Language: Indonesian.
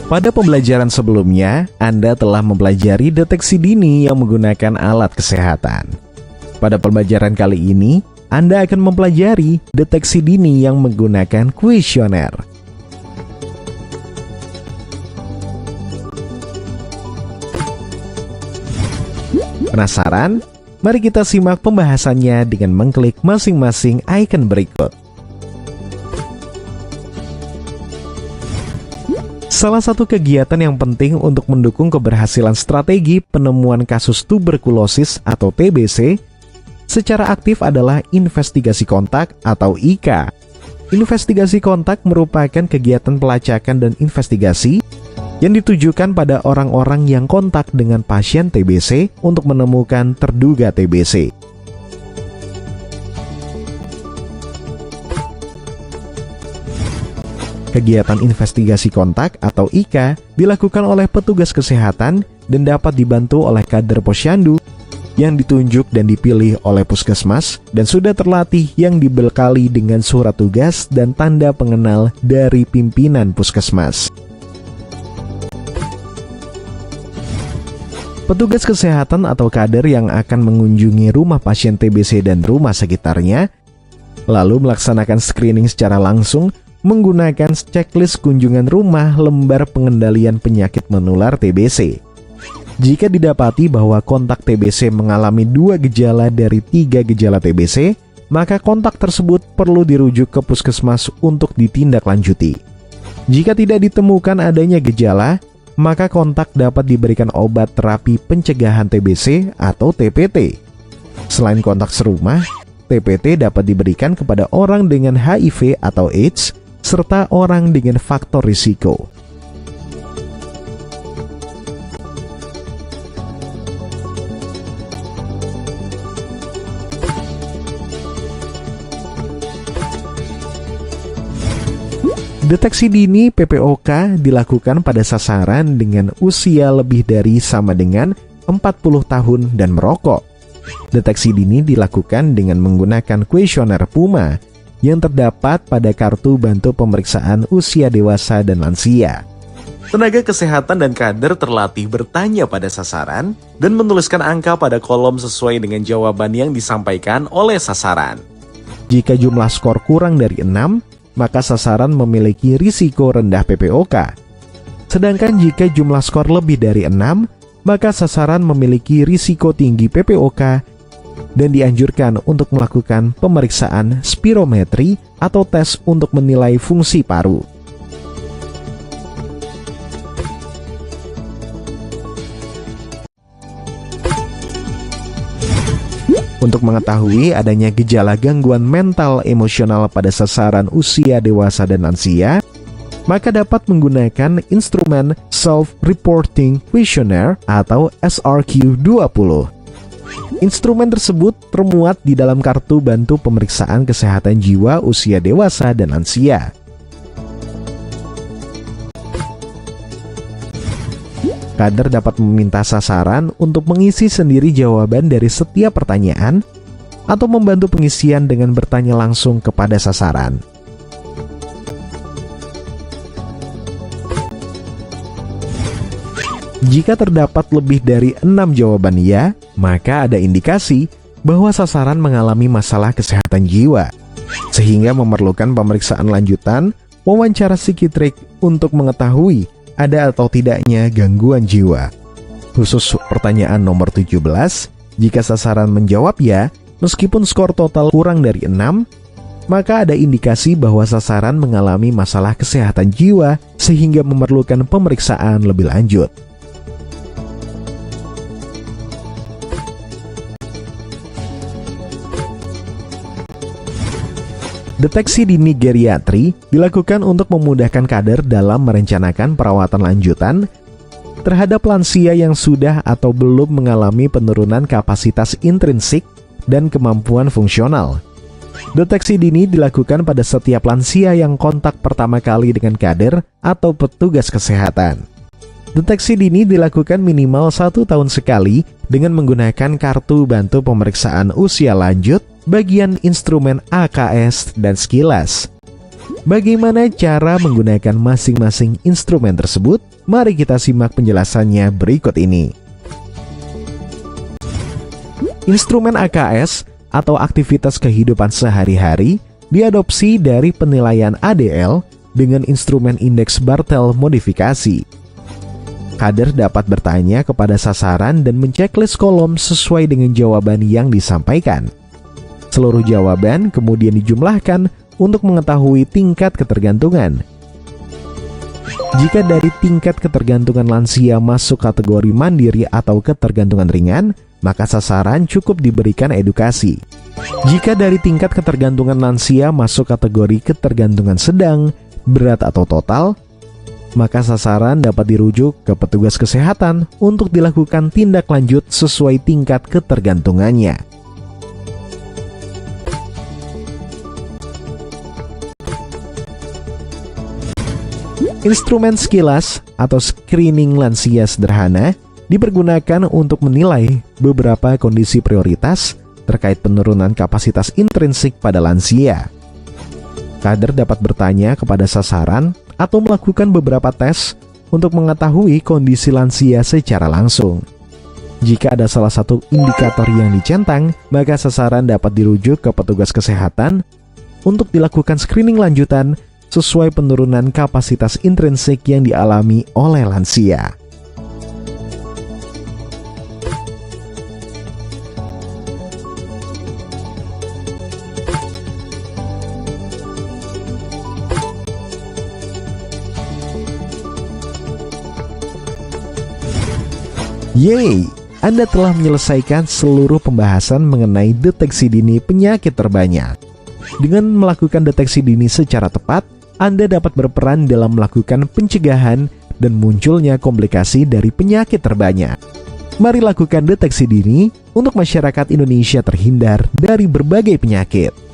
Pada pembelajaran sebelumnya, Anda telah mempelajari deteksi dini yang menggunakan alat kesehatan. Pada pembelajaran kali ini, Anda akan mempelajari deteksi dini yang menggunakan kuesioner. Penasaran? Mari kita simak pembahasannya dengan mengklik masing-masing icon berikut. Salah satu kegiatan yang penting untuk mendukung keberhasilan strategi penemuan kasus tuberkulosis atau TBC secara aktif adalah investigasi kontak atau IK. Investigasi kontak merupakan kegiatan pelacakan dan investigasi yang ditujukan pada orang-orang yang kontak dengan pasien TBC untuk menemukan terduga TBC. Kegiatan investigasi kontak atau IK dilakukan oleh petugas kesehatan dan dapat dibantu oleh kader posyandu yang ditunjuk dan dipilih oleh puskesmas dan sudah terlatih yang dibekali dengan surat tugas dan tanda pengenal dari pimpinan puskesmas. Petugas kesehatan atau kader yang akan mengunjungi rumah pasien TBC dan rumah sekitarnya, lalu melaksanakan screening secara langsung menggunakan checklist kunjungan rumah lembar pengendalian penyakit menular TBC. Jika didapati bahwa kontak TBC mengalami 2 gejala dari 3 gejala TBC, maka kontak tersebut perlu dirujuk ke puskesmas untuk ditindaklanjuti. Jika tidak ditemukan adanya gejala, maka kontak dapat diberikan obat terapi pencegahan TBC atau TPT. Selain kontak serumah, TPT dapat diberikan kepada orang dengan HIV atau AIDS, serta orang dengan faktor risiko. Deteksi dini PPOK dilakukan pada sasaran dengan usia lebih dari sama dengan 40 tahun dan merokok. Deteksi dini dilakukan dengan menggunakan kuesioner PUMA yang terdapat pada kartu bantu pemeriksaan usia dewasa dan lansia. Tenaga kesehatan dan kader terlatih bertanya pada sasaran dan menuliskan angka pada kolom sesuai dengan jawaban yang disampaikan oleh sasaran. Jika jumlah skor kurang dari 6, maka sasaran memiliki risiko rendah PPOK. Sedangkan jika jumlah skor lebih dari 6, maka sasaran memiliki risiko tinggi PPOK dan dianjurkan untuk melakukan pemeriksaan spirometri atau tes untuk menilai fungsi paru. Untuk mengetahui adanya gejala gangguan mental emosional pada sasaran usia dewasa dan lansia, maka dapat menggunakan instrumen Self-Reporting Questionnaire atau SRQ-20. Instrumen tersebut termuat di dalam kartu bantu pemeriksaan kesehatan jiwa usia dewasa dan lansia. Kader dapat meminta sasaran untuk mengisi sendiri jawaban dari setiap pertanyaan atau membantu pengisian dengan bertanya langsung kepada sasaran. Jika terdapat lebih dari 6 jawaban ya, maka ada indikasi bahwa sasaran mengalami masalah kesehatan jiwa, sehingga memerlukan pemeriksaan lanjutan, wawancara psikiatrik untuk mengetahui ada atau tidaknya gangguan jiwa. Khusus pertanyaan nomor 17, jika sasaran menjawab ya, meskipun skor total kurang dari 6, maka ada indikasi bahwa sasaran mengalami masalah kesehatan jiwa sehingga memerlukan pemeriksaan lebih lanjut. Deteksi dini geriatri dilakukan untuk memudahkan kader dalam merencanakan perawatan lanjutan terhadap lansia yang sudah atau belum mengalami penurunan kapasitas intrinsik dan kemampuan fungsional. Deteksi dini dilakukan pada setiap lansia yang kontak pertama kali dengan kader atau petugas kesehatan. Deteksi dini dilakukan minimal 1 tahun sekali dengan menggunakan kartu bantu pemeriksaan usia lanjut, bagian instrumen AKS dan Skilas. Bagaimana cara menggunakan masing-masing instrumen tersebut? Mari kita simak penjelasannya berikut ini. Instrumen AKS atau aktivitas kehidupan sehari-hari diadopsi dari penilaian ADL dengan instrumen indeks Bartel modifikasi. Kader dapat bertanya kepada sasaran dan menceklis kolom sesuai dengan jawaban yang disampaikan. Seluruh jawaban kemudian dijumlahkan untuk mengetahui tingkat ketergantungan. Jika dari tingkat ketergantungan lansia masuk kategori mandiri atau ketergantungan ringan, maka sasaran cukup diberikan edukasi. Jika dari tingkat ketergantungan lansia masuk kategori ketergantungan sedang, berat atau total, maka sasaran dapat dirujuk ke petugas kesehatan untuk dilakukan tindak lanjut sesuai tingkat ketergantungannya. Instrumen sekilas atau screening lansia sederhana dipergunakan untuk menilai beberapa kondisi prioritas terkait penurunan kapasitas intrinsik pada lansia. Kader dapat bertanya kepada sasaran atau melakukan beberapa tes untuk mengetahui kondisi lansia secara langsung. Jika ada salah satu indikator yang dicentang, maka sasaran dapat dirujuk ke petugas kesehatan untuk dilakukan screening lanjutan sesuai penurunan kapasitas intrinsik yang dialami oleh lansia. Yeay, Anda telah menyelesaikan seluruh pembahasan mengenai deteksi dini penyakit terbanyak. Dengan melakukan deteksi dini secara tepat, Anda dapat berperan dalam melakukan pencegahan dan munculnya komplikasi dari penyakit terbanyak. Mari lakukan deteksi dini untuk masyarakat Indonesia terhindar dari berbagai penyakit.